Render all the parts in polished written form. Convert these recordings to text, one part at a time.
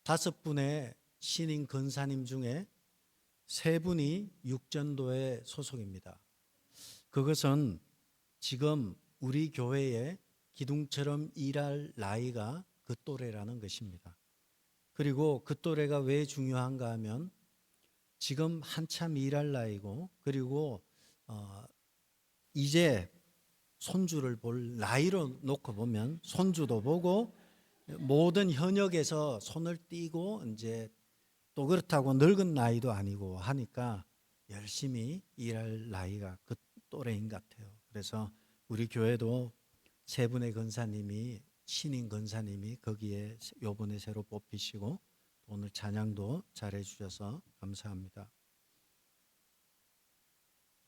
5분의 신인 권사님 중에 3분이 육전도에 소속입니다. 그것은 지금 우리 교회에 기둥처럼 일할 나이가 그 또래라는 것입니다. 그리고 그 또래가 왜 중요한가 하면 지금 한참 일할 나이고, 그리고 이제 손주를 볼 나이로 놓고 보면 손주도 보고 모든 현역에서 손을 띄고 이제 또 그렇다고 늙은 나이도 아니고 하니까 열심히 일할 나이가 그 또래인 것 같아요. 그래서 우리 교회도 3분의 권사님이, 신인 권사님이 거기에 요번에 새로 뽑히시고 오늘 찬양도 잘해 주셔서 감사합니다.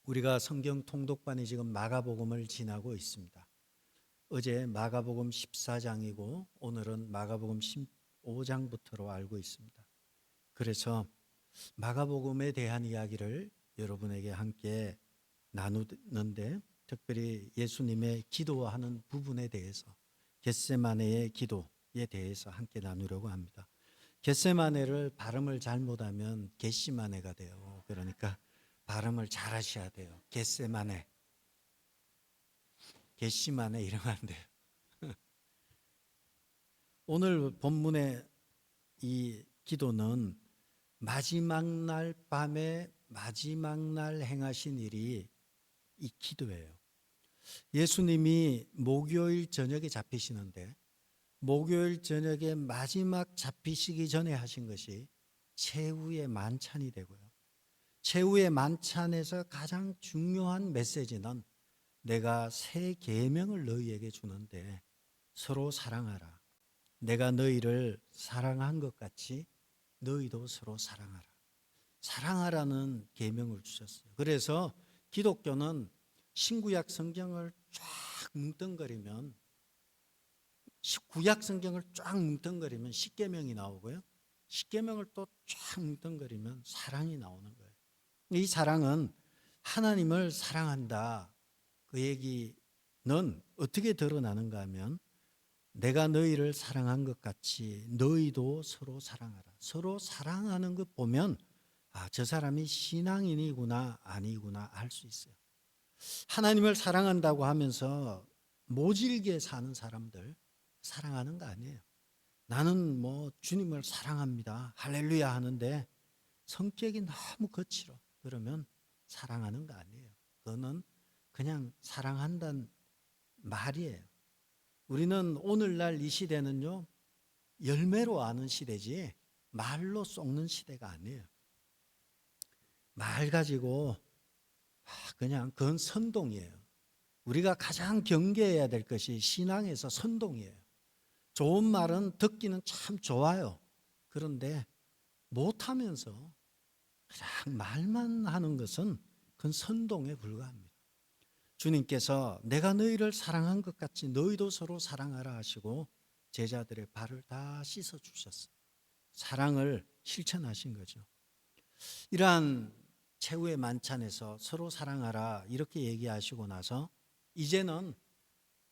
우리가 성경 통독반이 지금 마가복음을 지나고 있습니다. 어제 마가복음 14장이고 오늘은 마가복음 15장부터로 알고 있습니다. 그래서 마가복음에 대한 이야기를 여러분에게 함께 나누는데, 특별히 예수님의 기도하는 부분에 대해서, 겟세마네의 기도에 대해서 함께 나누려고 합니다. 겟세마네를 발음을 잘못하면 겟시마네가 돼요. 그러니까 발음을 잘 하셔야 돼요. 겟세마네, 겟시마네 이러면 안 돼요. 오늘 본문의 이 기도는 마지막 날 밤에 마지막 날 행하신 일이 이 기도예요. 예수님이 목요일 저녁에 잡히시는데 목요일 저녁에 마지막 잡히시기 전에 하신 것이 최후의 만찬이 되고요. 최후의 만찬에서 가장 중요한 메시지는 내가 새 계명을 너희에게 주는데 서로 사랑하라. 내가 너희를 사랑한 것 같이 너희도 서로 사랑하라. 사랑하라는 계명을 주셨어요. 그래서 기독교는 신구약 성경을 쫙 뭉뚱거리면, 구약 성경을 쫙 뭉뚱거리면 십계명이 나오고요. 십계명을 또 쫙 뭉뚱거리면 사랑이 나오는 거예요. 이 사랑은 하나님을 사랑한다. 그 얘기는 어떻게 드러나는가 하면 내가 너희를 사랑한 것 같이 너희도 서로 사랑하라. 서로 사랑하는 것 보면 저 사람이 신앙인이구나 아니구나 알 수 있어요. 하나님을 사랑한다고 하면서 모질게 사는 사람들 사랑하는 거 아니에요. 나는 뭐 주님을 사랑합니다. 할렐루야 하는데 성격이 너무 거칠어. 그러면 사랑하는 거 아니에요. 그거는 그냥 사랑한다는 말이에요. 우리는 오늘날 이 시대는요, 열매로 아는 시대지 말로 쏟는 시대가 아니에요. 말 가지고 그냥 그건 선동이에요. 우리가 가장 경계해야 될 것이 신앙에서 선동이에요. 좋은 말은 듣기는 참 좋아요. 그런데 못하면서 그냥 말만 하는 것은 그건 선동에 불과합니다. 주님께서 내가 너희를 사랑한 것 같이 너희도 서로 사랑하라 하시고 제자들의 발을 다 씻어 주셨어요. 사랑을 실천하신 거죠. 이러한 최후의 만찬에서 서로 사랑하라 이렇게 얘기하시고 나서 이제는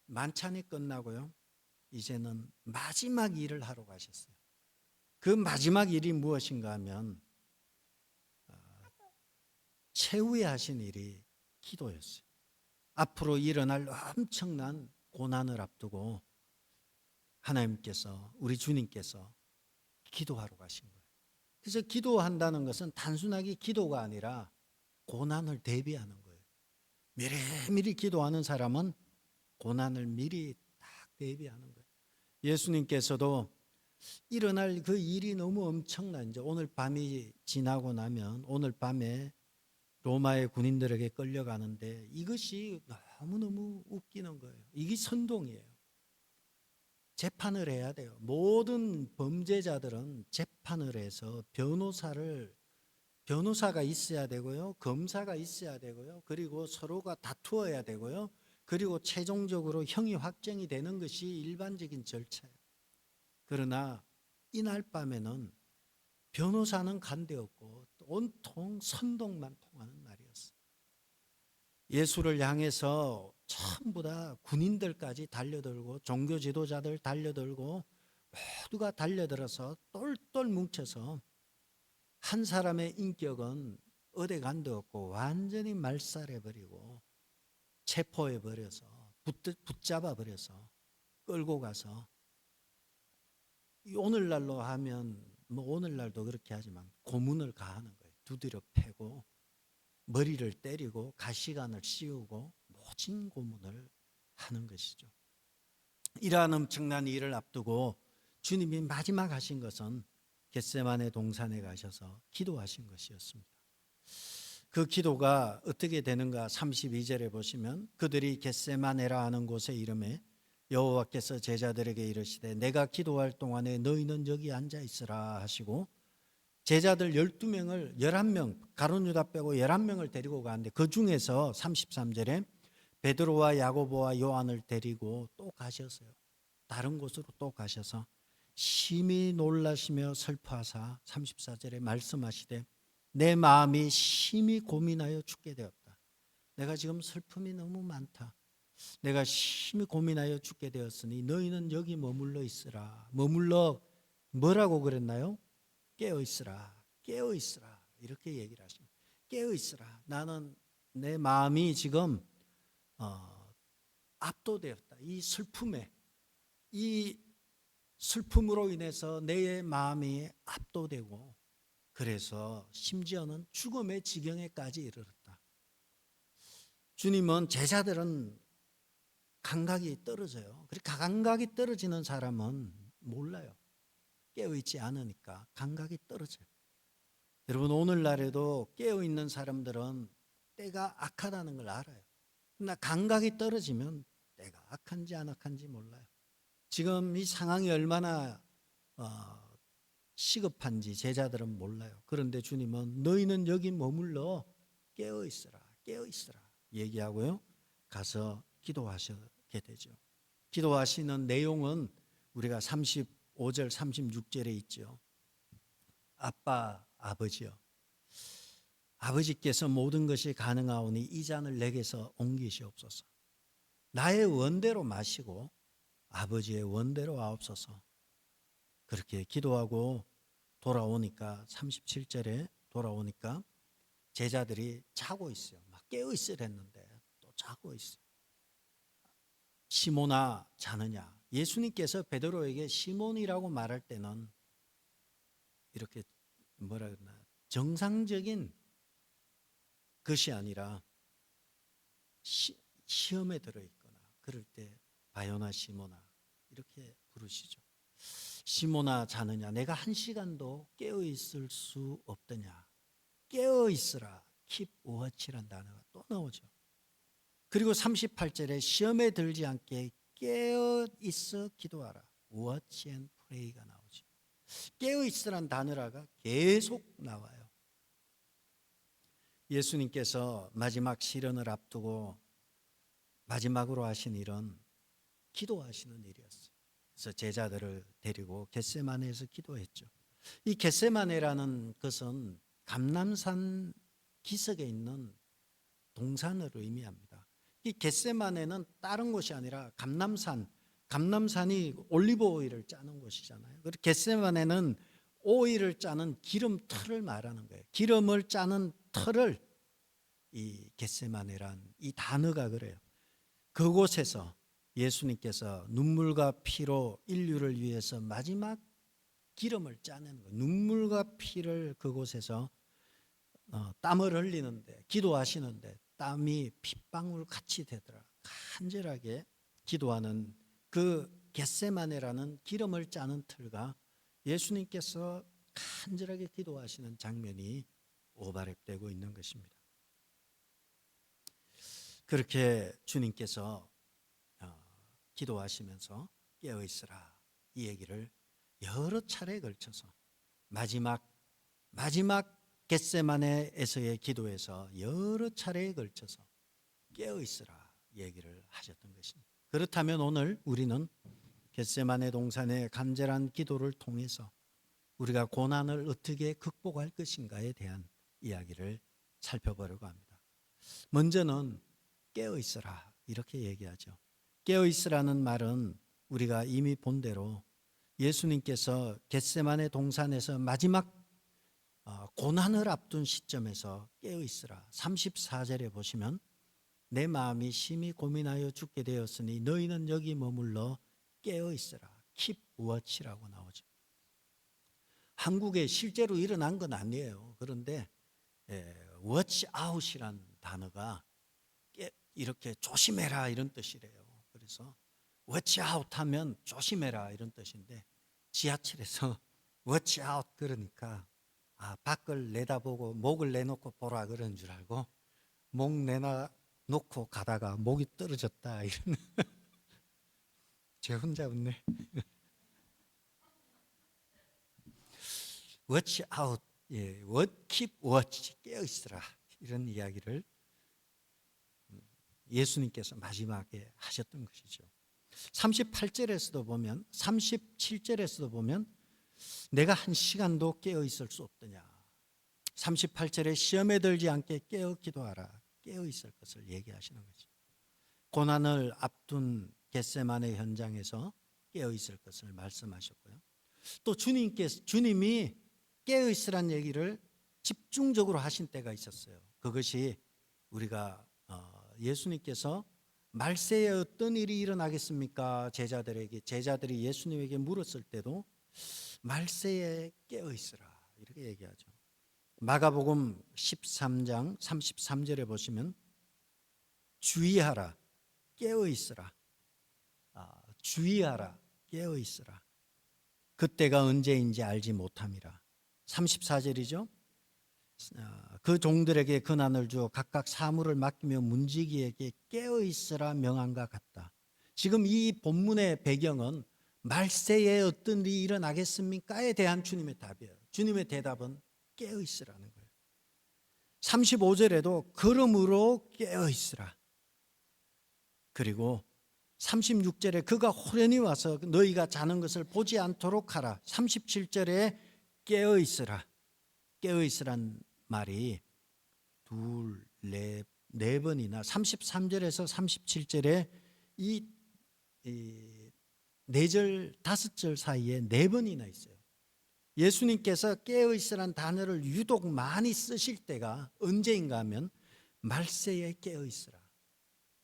만찬이 끝나고요. 이제는 마지막 일을 하러 가셨어요. 그 마지막 일이 무엇인가 하면 최후에 하신 일이 기도였어요. 앞으로 일어날 엄청난 고난을 앞두고 하나님께서, 우리 주님께서 기도하러 가신 거예요. 그래서 기도한다는 것은 단순하게 기도가 아니라 고난을 대비하는 거예요. 미리미리 기도하는 사람은 고난을 미리 딱 대비하는 거예요. 예수님께서도 일어날 그 일이 너무 엄청난, 이제 오늘 밤이 지나고 나면 오늘 밤에 로마의 군인들에게 끌려가는데 이것이 너무너무 웃기는 거예요. 이게 선동이에요. 재판을 해야 돼요. 모든 범죄자들은 재판을 해서 변호사가 있어야 되고요. 검사가 있어야 되고요. 그리고 서로가 다투어야 되고요. 그리고 최종적으로 형이 확정이 되는 것이 일반적인 절차예요. 그러나 이날 밤에는 변호사는 간데없고 온통 선동만 통하는 날이었어요. 예수를 향해서 전부 다 군인들까지 달려들고 종교 지도자들 달려들고 모두가 달려들어서 똘똘 뭉쳐서 한 사람의 인격은 어디 간데 없고 완전히 말살해버리고 체포해버려서 붙잡아버려서 끌고 가서 오늘날로 하면 뭐 오늘날도 그렇게 하지만 고문을 가하는 거예요. 두드려 패고 머리를 때리고 가시관을 씌우고 모진 고문을 하는 것이죠. 이러한 엄청난 일을 앞두고 주님이 마지막 하신 것은 겟세마네 동산에 가셔서 기도하신 것이었습니다. 그 기도가 어떻게 되는가 32절에 보시면 그들이 겟세마네라 하는 곳에 이름에 여호와께서 제자들에게 이르시되 내가 기도할 동안에 너희는 여기 앉아 있으라 하시고 제자들 12명을 11명 가룟 유다 빼고 11명을 데리고 가는데 그 중에서 33절에 베드로와 야고보와 요한을 데리고 또 가셨어요. 다른 곳으로 또 가셔서 심히 놀라시며 슬퍼하사 34절에 말씀하시되 내 마음이 심히 고민하여 죽게 되었다. 내가 지금 슬픔이 너무 많다. 내가 심히 고민하여 죽게 되었으니 너희는 여기 머물러 있으라. 머물러 뭐라고 그랬나요? 깨어 있으라. 깨어 있으라. 이렇게 얘기를 하십니다. 깨어 있으라. 나는 내 마음이 지금 압도되었다. 이 슬픔에 이 슬픔으로 인해서 내 마음이 압도되고 그래서 심지어는 죽음의 지경에까지 이르렀다. 주님은 제자들은 감각이 떨어져요. 그렇게 감각이 떨어지는 사람은 몰라요. 깨어있지 않으니까 감각이 떨어져요. 여러분 오늘날에도 깨어있는 사람들은 때가 악하다는 걸 알아요. 그러나 감각이 떨어지면 때가 악한지 안 악한지 몰라요. 지금 이 상황이 얼마나 시급한지 제자들은 몰라요. 그런데 주님은 너희는 여기 머물러 깨어있으라 깨어있으라 얘기하고요. 가서 기도하시게 되죠. 기도하시는 내용은 우리가 35절 36절에 있죠. 아빠 아버지여 아버지께서 모든 것이 가능하오니 이 잔을 내게서 옮기시옵소서. 나의 원대로 마시고 아버지의 원대로 하옵소서. 그렇게 기도하고 돌아오니까 37절에 돌아오니까 제자들이 자고 있어요. 막 깨어 있으랬는데 또 자고 있어요. 시몬아 자느냐? 예수님께서 베드로에게 시몬이라고 말할 때는 이렇게 뭐라 그러나 정상적인 것이 아니라 시험에 들어있거나 그럴 때 바요나 시몬아 이렇게 부르시죠. 시몬아 자느냐? 내가 한 시간도 깨어 있을 수 없더냐? 깨어 있으라. keep watch란 단어가 또 나오죠. 그리고 38절에 시험에 들지 않게 깨어 있어 기도하라. watch and pray가 나오죠. 깨어 있으란 단어가 계속 나와요. 예수님께서 마지막 시련을 앞두고 마지막으로 하신 일은 기도하시는 일이었어요. 그래서 제자들을 데리고 겟세마네에서 기도했죠. 이 겟세마네라는 것은 감람산 기슭에 있는 동산을 의미합니다. 이 겟세마네는 다른 곳이 아니라 감람산이 올리브 오일을 짜는 곳이잖아요. 그리고 겟세마네는 오일을 짜는 기름틀을 말하는 거예요. 기름을 짜는 틀을 이 겟세마네란 이 단어가 그래요. 그곳에서 예수님께서 눈물과 피로 인류를 위해서 마지막 기름을 짜내는 거예요. 눈물과 피를 그곳에서 땀을 흘리는데 기도하시는데 땀이 핏방울 같이 되더라. 간절하게 기도하는 그 겟세마네라는 기름을 짜는 틀과 예수님께서 간절하게 기도하시는 장면이 오버랩되고 있는 것입니다. 그렇게 주님께서 기도하시면서 깨어있으라 이 얘기를 여러 차례에 걸쳐서 마지막 겟세마네에서의 기도에서 여러 차례에 걸쳐서 깨어있으라 얘기를 하셨던 것입니다. 그렇다면 오늘 우리는 겟세마네 동산의 간절한 기도를 통해서 우리가 고난을 어떻게 극복할 것인가에 대한 이야기를 살펴보려고 합니다. 먼저는 깨어있으라 이렇게 얘기하죠. 깨어있으라는 말은 우리가 이미 본 대로 예수님께서 겟세마네 동산에서 마지막 고난을 앞둔 시점에서 깨어 있으라. 34절에 보시면 내 마음이 심히 고민하여 죽게 되었으니 너희는 여기 머물러 깨어 있으라. Keep watch라고 나오죠. 한국에 실제로 일어난 건 아니에요. 그런데 watch out이란 단어가 이렇게 조심해라 이런 뜻이래요. 그래서 watch out 하면 조심해라 이런 뜻인데 지하철에서 watch out 그러니까 밖을 내다보고 목을 내놓고 보라 그런 줄 알고 목 내놔놓고 가다가 목이 떨어졌다 이런 제 혼자 웃네. watch out, keep watch, 깨어 있으라 이런 이야기를 예수님께서 마지막에 하셨던 것이죠. 38절에서도 보면 37절에서도 보면 내가 한 시간도 깨어 있을 수 없더냐. 38절에 시험에 들지 않게 깨어 기도하라. 깨어 있을 것을 얘기하시는 거죠. 고난을 앞둔 겟세마네 현장에서 깨어 있을 것을 말씀하셨고요. 또 주님이 깨어 있으란 얘기를 집중적으로 하신 때가 있었어요. 그것이 우리가 예수님께서 말세에 어떤 일이 일어나겠습니까? 제자들이 예수님에게 물었을 때도 말세에 깨어 있으라 이렇게 얘기하죠. 마가복음 13장 33절에 보시면 주의하라 깨어 있으라. 주의하라 깨어 있으라. 그때가 언제인지 알지 못함이라. 34절이죠. 그 종들에게 고난을 주어 각각 사물을 맡기며 문지기에게 깨어 있으라 명한과 같다. 지금 이 본문의 배경은 말세에 어떤 일이 일어나겠습니까에 대한 주님의 답이에요. 주님의 대답은 깨어 있으라는 거예요. 35절에도 그러므로 깨어 있으라. 그리고 36절에 그가 호련히 와서 너희가 자는 것을 보지 않도록 하라. 37절에 깨어 있으라. 깨어 있으란 말이 네 번이나 33절에서 37절에 이 4절, 5절 사이에 4번이나 있어요. 예수님께서 깨어 있으란 단어를 유독 많이 쓰실 때가 언제인가 하면 말세에 깨어 있으라.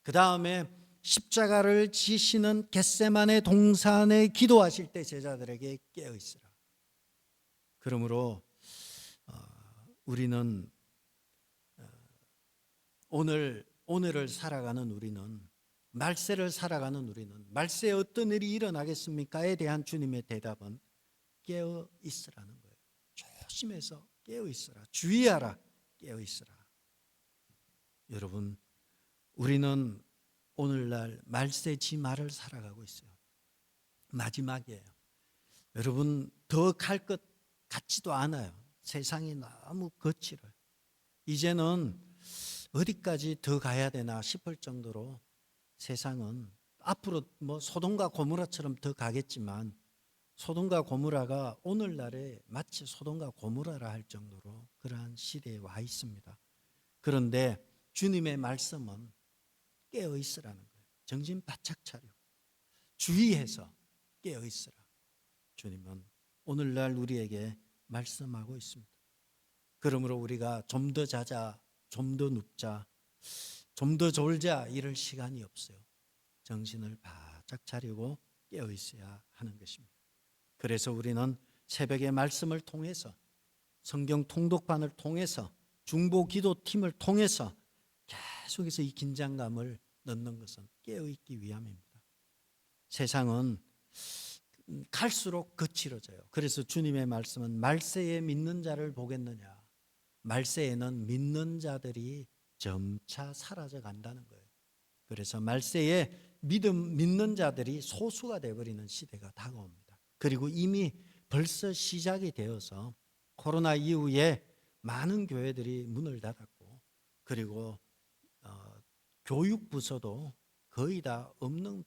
그 다음에 십자가를 지시는 겟세마네 동산에 기도하실 때 제자들에게 깨어 있으라. 그러므로 우리는 오늘을 살아가는 우리는 말세를 살아가는 우리는 말세에 어떤 일이 일어나겠습니까에 대한 주님의 대답은 깨어 있으라는 거예요. 조심해서 깨어 있으라. 주의하라. 깨어 있으라. 여러분, 우리는 오늘날 말세 지말을 살아가고 있어요. 마지막이에요. 여러분, 더 갈 것 같지도 않아요. 세상이 너무 거칠어요. 이제는 어디까지 더 가야 되나 싶을 정도로 세상은 앞으로 뭐 소돔과 고모라처럼 더 가겠지만 소돔과 고모라가 오늘날에 마치 소돔과 고모라라 할 정도로 그러한 시대에 와 있습니다. 그런데 주님의 말씀은 깨어 있으라는 거예요. 정신 바짝 차려 주의해서 깨어 있으라. 주님은 오늘날 우리에게 말씀하고 있습니다. 그러므로 우리가 좀 더 자자, 좀 더 눕자, 좀 더 졸자 이럴 시간이 없어요. 정신을 바짝 차리고 깨어 있어야 하는 것입니다. 그래서 우리는 새벽의 말씀을 통해서 성경 통독반을 통해서 중보 기도팀을 통해서 계속해서 이 긴장감을 넣는 것은 깨어있기 위함입니다. 세상은 갈수록 거칠어져요. 그래서 주님의 말씀은 말세에 믿는 자를 보겠느냐. 말세에는 믿는 자들이 점차 사라져 간다는 거예요. 그래서 말세에 믿는 자들이 소수가 되어버리는 시대가 다가옵니다. 그리고 이미 벌써 시작이 되어서 코로나 이후에 많은 교회들이 문을 닫았고 그리고 교육 부서도 거의 다 없는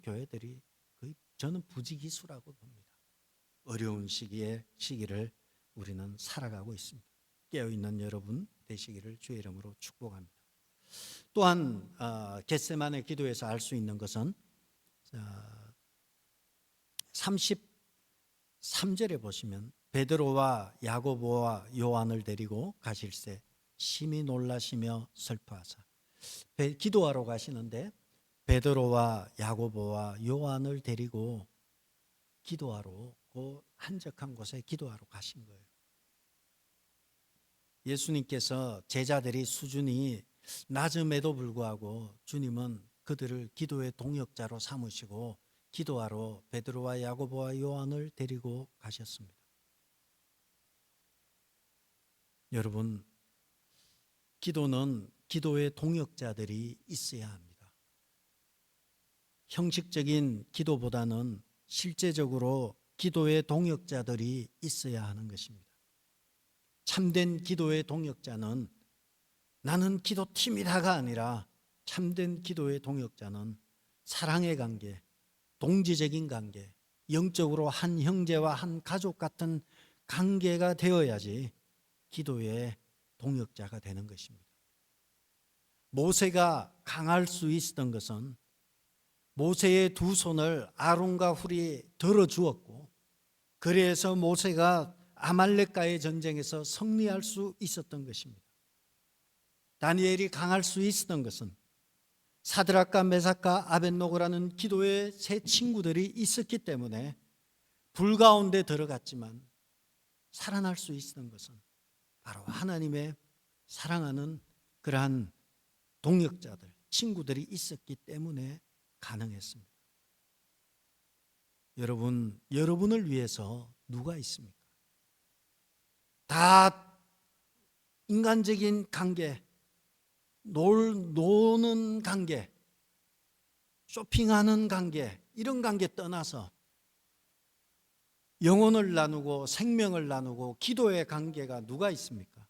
교회들이 거의 저는 부지기수라고 봅니다. 어려운 시기를 우리는 살아가고 있습니다. 깨어있는 여러분 되시기를 주의 이름으로 축복합니다. 또한 겟세마네 기도에서 알 수 있는 것은 33절에 보시면 베드로와 야고보와 요한을 데리고 가실새 심히 놀라시며 슬퍼하사, 기도하러 가시는데 베드로와 야고보와 요한을 데리고 기도하러 그 한적한 곳에 기도하러 가신 거예요. 예수님께서 제자들이 수준이 낮음에도 불구하고 주님은 그들을 기도의 동역자로 삼으시고 기도하러 베드로와 야고보와 요한을 데리고 가셨습니다. 여러분, 기도는 기도의 동역자들이 있어야 합니다. 형식적인 기도보다는 실제적으로 기도의 동역자들이 있어야 하는 것입니다. 참된 기도의 동역자는 나는 기도팀이다가 아니라 참된 기도의 동역자는 사랑의 관계, 동지적인 관계, 영적으로 한 형제와 한 가족 같은 관계가 되어야지 기도의 동역자가 되는 것입니다. 모세가 강할 수 있었던 것은 모세의 두 손을 아론과 훌이 들어주었고, 그래서 모세가 아말렉과의 전쟁에서 승리할 수 있었던 것입니다. 다니엘이 강할 수 있었던 것은 사드락과 메삭과 아벳노고라는 기도의 세 친구들이 있었기 때문에 불 가운데 들어갔지만 살아날 수 있었던 것은 바로 하나님의 사랑하는 그러한 동역자들, 친구들이 있었기 때문에 가능했습니다. 여러분, 여러분을 위해서 누가 있습니까? 다 인간적인 관계, 노는 관계, 쇼핑하는 관계, 이런 관계 떠나서 영혼을 나누고 생명을 나누고 기도의 관계가 누가 있습니까?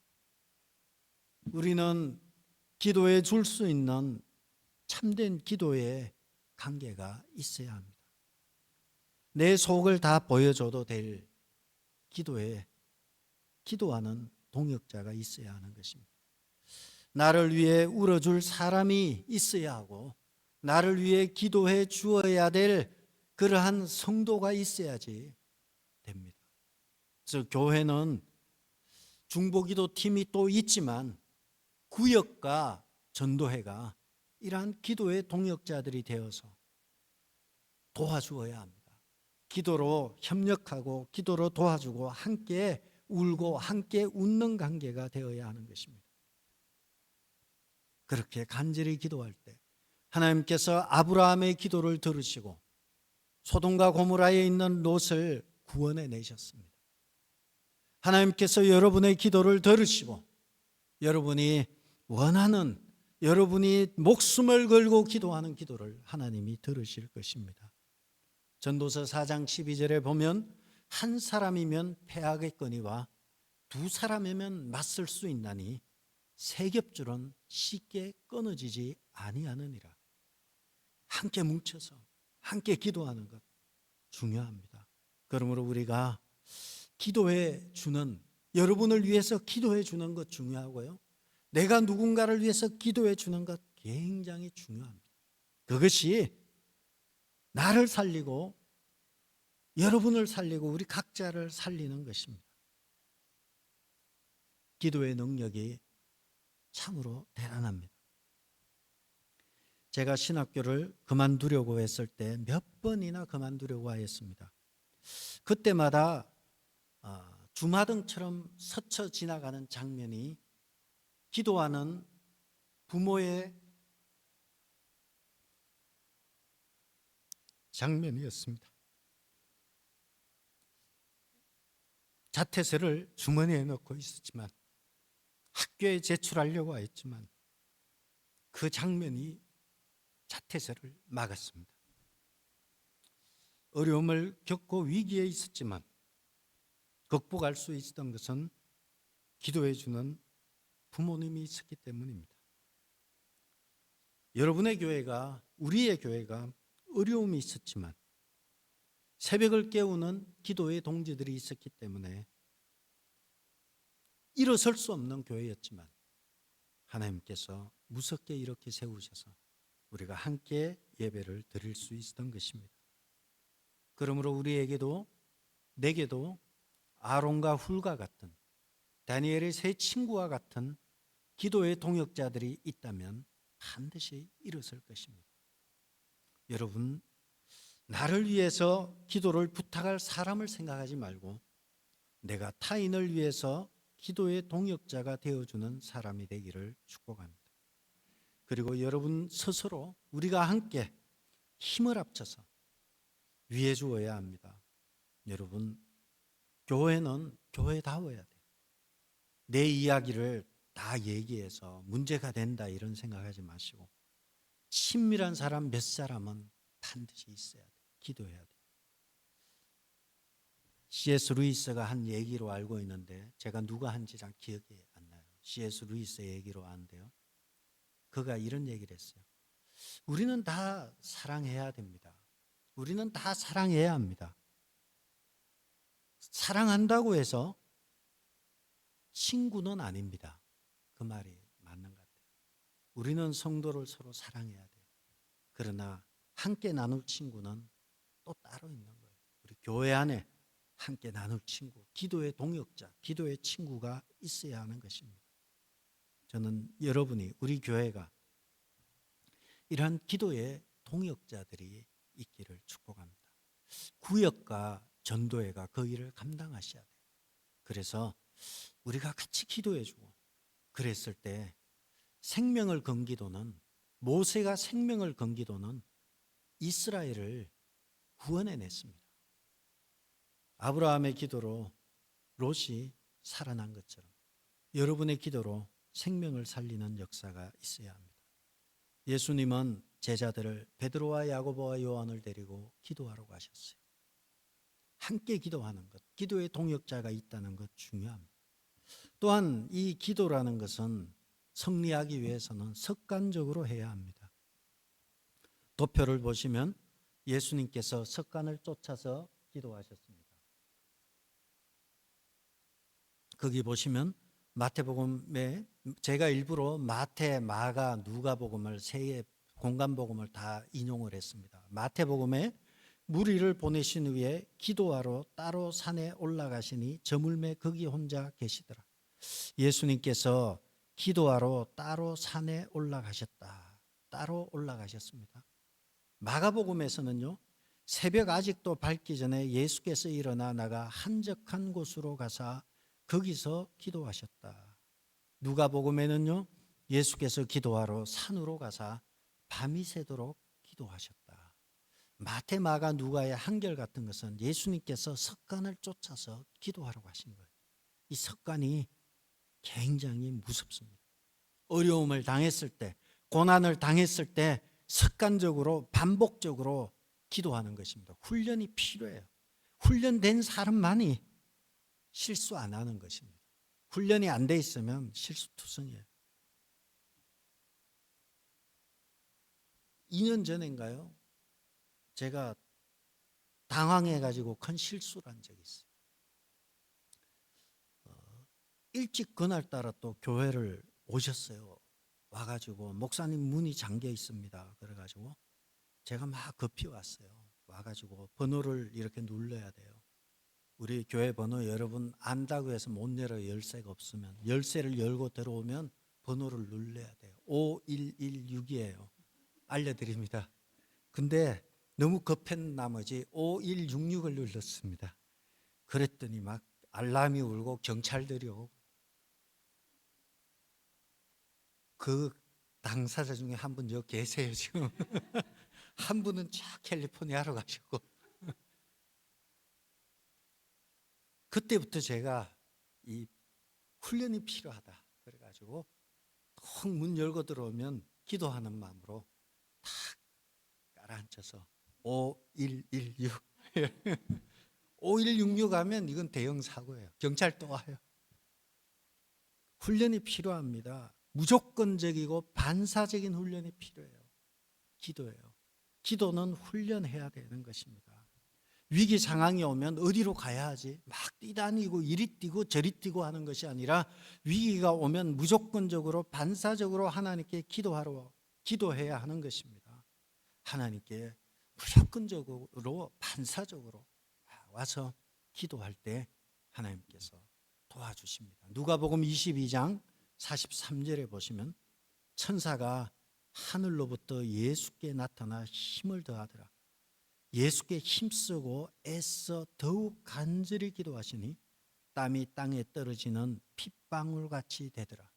우리는 기도해 줄 수 있는 참된 기도의 관계가 있어야 합니다. 내 속을 다 보여줘도 될 기도에 기도하는 동역자가 있어야 하는 것입니다. 나를 위해 울어줄 사람이 있어야 하고 나를 위해 기도해 주어야 될 그러한 성도가 있어야지 됩니다. 그래서 교회는 중보기도 팀이 또 있지만 구역과 전도회가 이러한 기도의 동역자들이 되어서 도와주어야 합니다. 기도로 협력하고 기도로 도와주고 함께 울고 함께 웃는 관계가 되어야 하는 것입니다. 그렇게 간절히 기도할 때 하나님께서 아브라함의 기도를 들으시고 소돔과 고모라에 있는 롯을 구원해 내셨습니다. 하나님께서 여러분의 기도를 들으시고 여러분이 원하는, 여러분이 목숨을 걸고 기도하는 기도를 하나님이 들으실 것입니다. 전도서 4장 12절에 보면 한 사람이면 패하겠거니와 두 사람이면 맞설 수 있나니 세 겹줄은 쉽게 끊어지지 아니하느니라. 함께 뭉쳐서 함께 기도하는 것 중요합니다. 그러므로 우리가 기도해 주는, 여러분을 위해서 기도해 주는 것 중요하고요, 내가 누군가를 위해서 기도해 주는 것 굉장히 중요합니다. 그것이 나를 살리고 여러분을 살리고 우리 각자를 살리는 것입니다. 기도의 능력이 참으로 대단합니다. 제가 신학교를 그만두려고 했을 때 몇 번이나 그만두려고 했습니다. 그때마다 주마등처럼 스쳐 지나가는 장면이 기도하는 부모의 장면이었습니다. 자퇴서를 주머니에 넣고 있었지만, 학교에 제출하려고 했지만 그 장면이 자퇴서를 막았습니다. 어려움을 겪고 위기에 있었지만 극복할 수 있었던 것은 기도해 주는 부모님이 있었기 때문입니다. 여러분의 교회가, 우리의 교회가 어려움이 있었지만 새벽을 깨우는 기도의 동지들이 있었기 때문에 일어설 수 없는 교회였지만 하나님께서 무섭게 이렇게 세우셔서 우리가 함께 예배를 드릴 수 있었던 것입니다. 그러므로 우리에게도, 내게도 아론과 훌과 같은, 다니엘의 세 친구와 같은 기도의 동역자들이 있다면 반드시 일어설 것입니다. 여러분, 나를 위해서 기도를 부탁할 사람을 생각하지 말고 내가 타인을 위해서 기도의 동역자가 되어주는 사람이 되기를 축복합니다. 그리고 여러분 스스로 우리가 함께 힘을 합쳐서 위해 주어야 합니다. 여러분, 교회는 교회다워야 돼요. 내 이야기를 다 얘기해서 문제가 된다 이런 생각하지 마시고 친밀한 사람 몇 사람은 반드시 있어야 돼요. 기도해야 돼요. C.S. 루이스가 한 얘기로 알고 있는데 제가 누가 한지 잘 기억이 안 나요. C.S. 루이스 얘기로 아는데요. 그가 이런 얘기를 했어요. 우리는 다 사랑해야 됩니다. 우리는 다 사랑해야 합니다. 사랑한다고 해서 친구는 아닙니다. 그 말이 맞는 것 같아요. 우리는 성도를 서로 사랑해야 돼요. 그러나 함께 나눌 친구는 또 따로 있는 거예요. 우리 교회 안에 함께 나눌 친구, 기도의 동역자, 기도의 친구가 있어야 하는 것입니다. 저는 여러분이, 우리 교회가 이러한 기도의 동역자들이 있기를 축복합니다. 구역과 전도회가 그 일을 감당하셔야 돼요. 그래서 우리가 같이 기도해주고 그랬을 때 생명을 건 기도는, 모세가 생명을 건 기도는 이스라엘을 구원해냈습니다. 아브라함의 기도로 롯이 살아난 것처럼 여러분의 기도로 생명을 살리는 역사가 있어야 합니다. 예수님은 제자들을 베드로와 야고보와 요한을 데리고 기도하러 가셨어요. 함께 기도하는 것, 기도의 동역자가 있다는 것 중요합니다. 또한 이 기도라는 것은 승리하기 위해서는 습관적으로 해야 합니다. 도표를 보시면 예수님께서 습관을 쫓아서 기도하셨습니다. 거기 보시면 마태복음에, 제가 일부러 마태, 마가, 누가복음을 세 개의 공간복음을 다 인용을 했습니다. 마태복음에 무리를 보내신 후에 기도하러 따로 산에 올라가시니 저물매 거기 혼자 계시더라. 예수님께서 기도하러 따로 산에 올라가셨다. 따로 올라가셨습니다. 마가복음에서는요, 새벽 아직도 밝기 전에 예수께서 일어나 나가 한적한 곳으로 가사 거기서 기도하셨다. 누가복음에는요, 예수께서 기도하러 산으로 가사 밤이 새도록 기도하셨다. 마태, 마가, 누가의 한결같은 것은 예수님께서 습관을 쫓아서 기도하러 가신 거예요. 이 습관이 굉장히 무섭습니다. 어려움을 당했을 때, 고난을 당했을 때 습관적으로 반복적으로 기도하는 것입니다. 훈련이 필요해요. 훈련된 사람만이 실수 안 하는 것입니다. 훈련이 안 돼 있으면 실수투성이에요. 2년 전인가요? 제가 당황해가지고 큰 실수를 한 적이 있어요. 일찍 그날따라 또 교회를 오셨어요. 와가지고 목사님 문이 잠겨 있습니다. 그래가지고 제가 막 급히 왔어요. 와가지고 번호를 이렇게 눌러야 돼요. 우리 교회 번호 여러분 안다고 해서 못 열어. 열쇠가 없으면 열쇠를 열고 들어오면 번호를 눌러야 돼요. 5116이에요. 알려드립니다. 근데 너무 급한 나머지 5166을 눌렀습니다. 그랬더니 막 알람이 울고 경찰들이 오고, 그 당사자 중에 한 분 여기 계세요 지금. 한 분은 쫙 캘리포니아로 가셨고. 그때부터 제가 이 훈련이 필요하다 그래가지고 꼭 문 열고 들어오면 기도하는 마음으로 탁 깔아앉혀서 5116 5166 하면 이건 대형 사고예요. 경찰 또 와요. 훈련이 필요합니다. 무조건적이고 반사적인 훈련이 필요해요. 기도예요. 기도는 훈련해야 되는 것입니다. 위기 상황이 오면 어디로 가야 하지? 막 뛰다니고 이리 뛰고 저리 뛰고 하는 것이 아니라 위기가 오면 무조건적으로 반사적으로 하나님께 기도해야 하는 것입니다. 하나님께 무조건적으로 반사적으로 와서 기도할 때 하나님께서 도와주십니다. 누가복음 22장 43절에 보시면 천사가 하늘로부터 예수께 나타나 힘을 더하더라. 예수께 힘쓰고 애써 더욱 간절히 기도하시니 땀이 땅에 떨어지는 핏방울같이 되더라.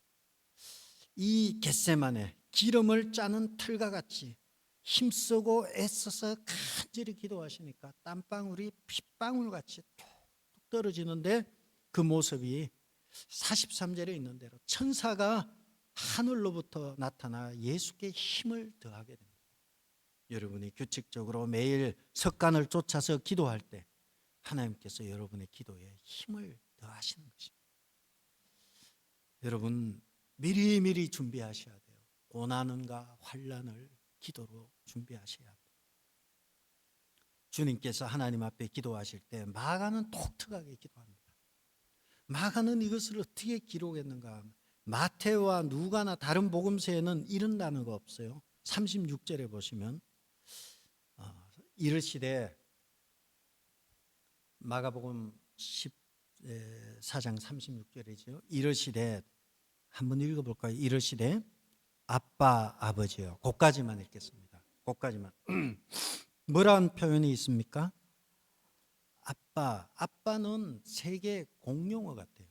이 겟세마네 기름을 짜는 틀과 같이 힘쓰고 애써서 간절히 기도하시니까 땀방울이 핏방울같이 툭툭 떨어지는데 그 모습이 43절에 있는 대로 천사가 하늘로부터 나타나 예수께 힘을 더하게 됩니다. 여러분이 규칙적으로 매일 습관을 쫓아서 기도할 때 하나님께서 여러분의 기도에 힘을 더하시는 것입니다. 여러분 미리미리 준비하셔야 돼요. 고난과 환난을 기도로 준비하셔야 돼요. 주님께서 하나님 앞에 기도하실 때 마가는 독특하게 기도합니다. 마가는 이것을 어떻게 기록했는가? 마태와 누가나 다른 복음서에는 이런 단어가 없어요. 36절에 보시면 이르시되, 마가복음 14장 36절이죠. 이르시되, 한번 읽어볼까요? 이르시되 아빠 아버지요. 그까지만 읽겠습니다. 그까지만. 뭐라는 표현이 있습니까? 아빠. 아빠는 세계 공용어 같아요.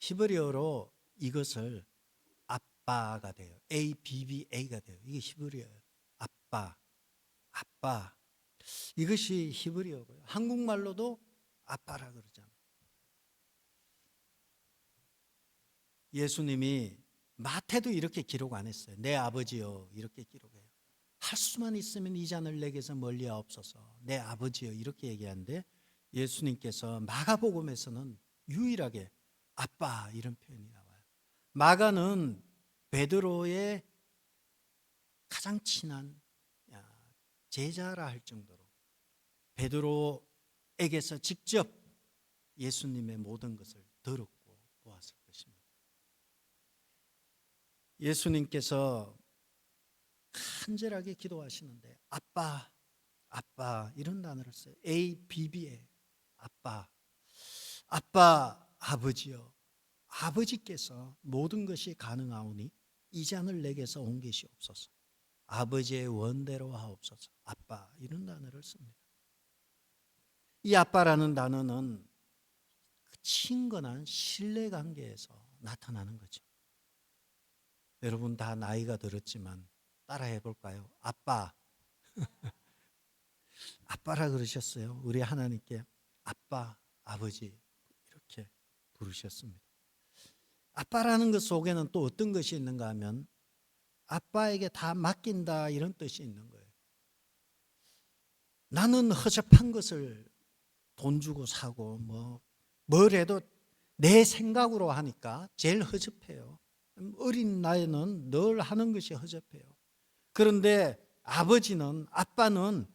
히브리어로 이것을 아빠가 돼요. ABBA가 돼요. 이게 히브리어예요. 아빠. 아빠. 이것이 히브리어고요. 한국말로도 아빠라 그러잖아요. 예수님이 마태도 이렇게 기록 안 했어요. 내 아버지요 이렇게 기록해요. 할 수만 있으면 이 잔을 내게서 멀리하옵소서. 내 아버지요 이렇게 얘기하는데 예수님께서 마가복음에서는 유일하게 아빠 이런 표현이 나와요. 마가는 베드로의 가장 친한 제자라 할 정도로 베드로에게서 직접 예수님의 모든 것을 들었고 보았을 것입니다. 예수님께서 간절하게 기도하시는데 아빠, 아빠 이런 단어를 써요. ABB에 아빠, 아빠 아버지요. 아버지께서 모든 것이 가능하오니 이 잔을 내게서 옮기시옵소서. 아버지의 원대로 하옵소서. 아빠 이런 단어를 씁니다. 이 아빠라는 단어는 그 친근한 신뢰관계에서 나타나는 거죠. 여러분 다 나이가 들었지만 따라해 볼까요? 아빠. 아빠라 그러셨어요. 우리 하나님께 아빠, 아버지 이렇게 부르셨습니다. 아빠라는 것 속에는 또 어떤 것이 있는가 하면 아빠에게 다 맡긴다 이런 뜻이 있는 거예요. 나는 허접한 것을 돈 주고 사고 뭘 해도 내 생각으로 하니까 제일 허접해요. 어린 나이는 늘 하는 것이 허접해요. 그런데 아빠는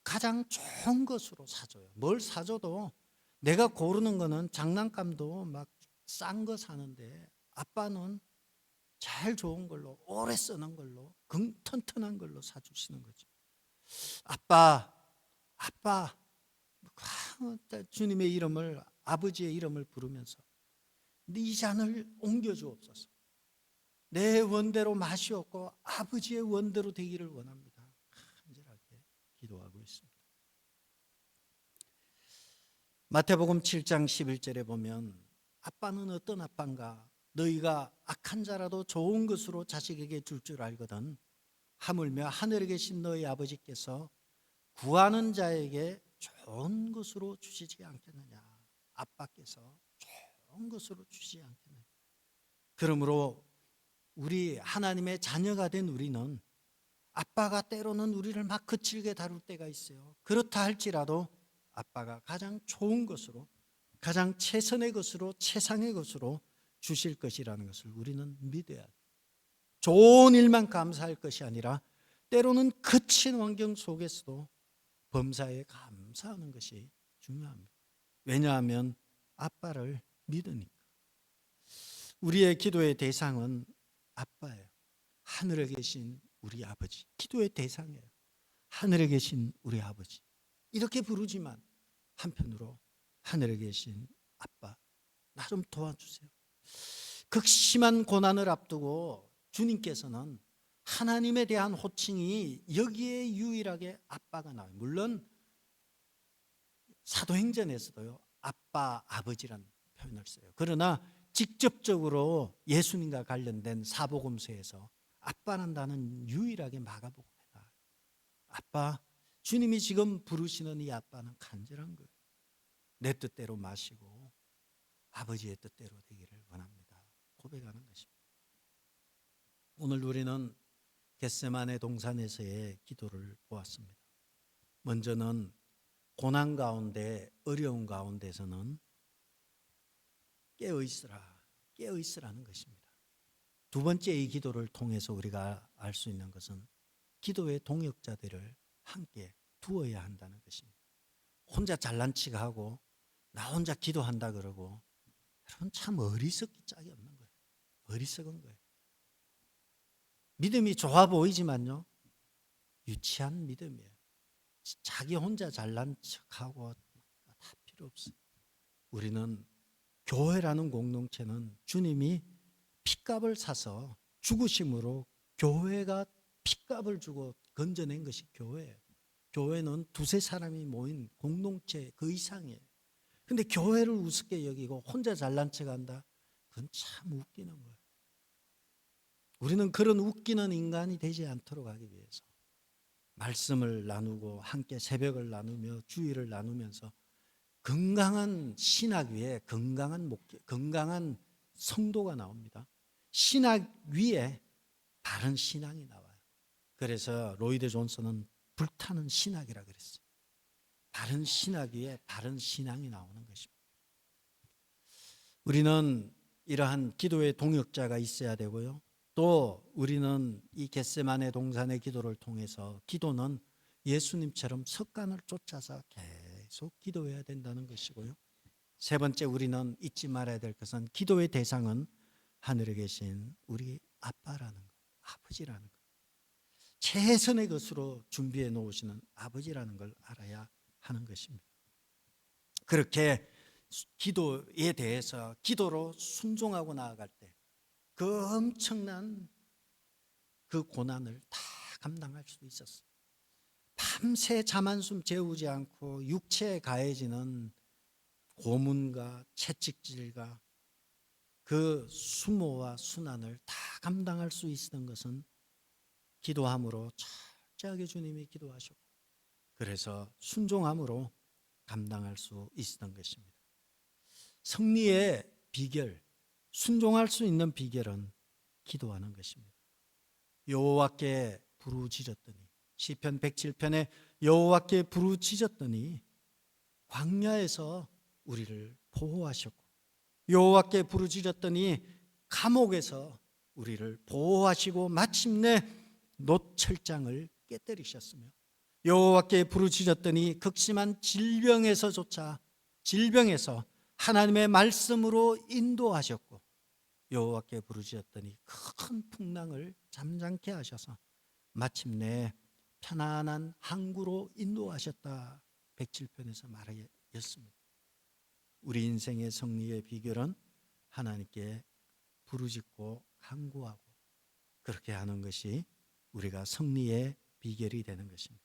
가장 좋은 것으로 사줘요. 뭘 사줘도 내가 고르는 거는 장난감도 막 싼 거 사는데 아빠는 제일 좋은 걸로 오래 쓰는 걸로 튼튼한 걸로 사주시는 거죠. 아빠 주님의 이름을 아버지의 이름을 부르면서 이 잔을 옮겨 주옵소서. 내 원대로 마시옵고 아버지의 원대로 되기를 원합니다. 간절하게 기도하고 있습니다. 마태복음 7장 11절에 보면 아빠는 어떤 아빠인가? 너희가 악한 자라도 좋은 것으로 자식에게 줄 알거든 하물며 하늘에 계신 너희 아버지께서 구하는 자에게 좋은 것으로 주시지 않겠느냐. 아빠께서 좋은 것으로 주시지 않겠느냐. 그러므로 우리 하나님의 자녀가 된 우리는 아빠가 때로는 우리를 막 거칠게 다룰 때가 있어요. 그렇다 할지라도 아빠가 가장 좋은 것으로 가장 최선의 것으로 최상의 것으로 주실 것이라는 것을 우리는 믿어야 돼요. 좋은 일만 감사할 것이 아니라 때로는 거친 환경 속에서도 범사에 감사하는 것이 중요합니다. 왜냐하면 아빠를 믿으니까. 우리의 기도의 대상은 아빠예요. 하늘에 계신 우리 아버지. 기도의 대상이에요. 하늘에 계신 우리 아버지, 이렇게 부르지만 한편으로 하늘에 계신 아빠, 나 좀 도와주세요. 극심한 고난을 앞두고 주님께서는 하나님에 대한 호칭이 여기에 유일하게 아빠가 나와요. 물론 사도행전에서도요, 아빠, 아버지란 표현을 써요. 그러나 직접적으로 예수님과 관련된 사복음서에서 아빠란 단어는 유일하게 마가복음에 나와요. 아빠, 주님이 지금 부르시는 이 아빠는 간절한 거예요. 내 뜻대로 마시고 아버지의 뜻대로 되기를 원합니다. 고백하는 것입니다. 오늘 우리는 겟세마네 동산에서의 기도를 보았습니다. 먼저는 고난 가운데, 어려운 가운데서는 깨어있으라는 것입니다. 두 번째 이 기도를 통해서 우리가 알 수 있는 것은 기도의 동역자들을 함께 두어야 한다는 것입니다. 혼자 잘난 척하고 나 혼자 기도한다 그러고, 여러분 참 어리석기 짝이 없는 거예요. 어리석은 거예요. 믿음이 좋아 보이지만요, 유치한 믿음이에요. 자기 혼자 잘난 척하고 다 필요 없어요. 우리는, 교회라는 공동체는 주님이 핏값을 사서 죽으심으로 교회가 핏값을 주고 건져낸 것이 교회예요. 교회는 두세 사람이 모인 공동체 그 이상이에요. 근데 교회를 우습게 여기고 혼자 잘난 척한다? 그건 참 웃기는 거예요. 우리는 그런 웃기는 인간이 되지 않도록 하기 위해서 말씀을 나누고 함께 새벽을 나누며 주일을 나누면서 건강한 신학 위에 건강한 목회, 건강한 성도가 나옵니다. 신학 위에 바른 신앙이 나와요. 그래서 로이드 존슨은 불타는 신학이라 그랬어요. 바른 신학 위에 바른 신앙이 나오는 것입니다. 우리는 이러한 기도의 동역자가 있어야 되고요. 또 우리는 이 겟세마네 동산의 기도를 통해서 기도는 예수님처럼 습관을 쫓아서 계속 기도해야 된다는 것이고요. 세 번째, 우리는 잊지 말아야 될 것은 기도의 대상은 하늘에 계신 우리 아빠라는 것, 아버지라는 것, 최선의 것으로 준비해 놓으시는 아버지라는 걸 알아야 하는 것입니다. 그렇게 기도에 대해서 기도로 순종하고 나아갈 때 그 엄청난 그 고난을 다 감당할 수 있었어요. 밤새 잠 한숨 재우지 않고 육체에 가해지는 고문과 채찍질과 그 수모와 순환을 다 감당할 수 있었던 것은 기도함으로 철저하게 주님이 기도하셨고, 그래서 순종함으로 감당할 수 있었던 것입니다. 승리의 비결, 순종할 수 있는 비결은 기도하는 것입니다. 여호와께 부르짖었더니, 시편 107편에 여호와께 부르짖었더니 광야에서 우리를 보호하셨고, 여호와께 부르짖었더니 감옥에서 우리를 보호하시고 마침내 노철장을 깨뜨리셨으며, 여호와께 부르짖었더니 극심한 질병에서 하나님의 말씀으로 인도하셨고, 여호와께 부르짖었더니 큰 풍랑을 잠잠케 하셔서 마침내 편안한 항구로 인도하셨다. 107편에서 말하였습니다. 우리 인생의 승리의 비결은 하나님께 부르짖고 간구하고 그렇게 하는 것이 우리가 승리의 비결이 되는 것입니다.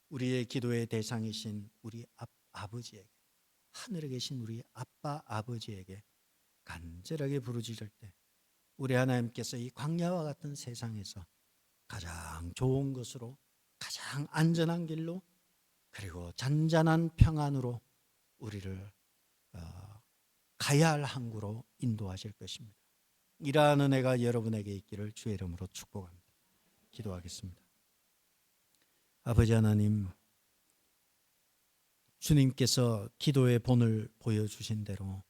우리의 기도의 대상이신 우리 아버지에게, 하늘에 계신 우리 아빠 아버지에게 간절하게 부르짖을 때 우리 하나님께서 이 광야와 같은 세상에서 가장 좋은 것으로, 가장 안전한 길로, 그리고 잔잔한 평안으로 우리를 가야 할 항구로 인도하실 것입니다. 이러한 은혜가 여러분에게 있기를 주의 이름으로 축복합니다. 기도하겠습니다. 아버지 하나님, 주님께서 기도의 본을 보여주신 대로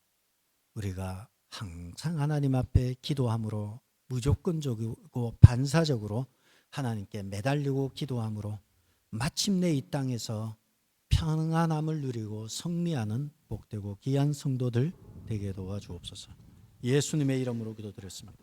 우리가 항상 하나님 앞에 기도함으로, 무조건적이고 반사적으로 하나님께 매달리고 기도함으로 마침내 이 땅에서 평안함을 누리고 승리하는 복되고 귀한 성도들 되게 도와주옵소서. 예수님의 이름으로 기도드렸습니다.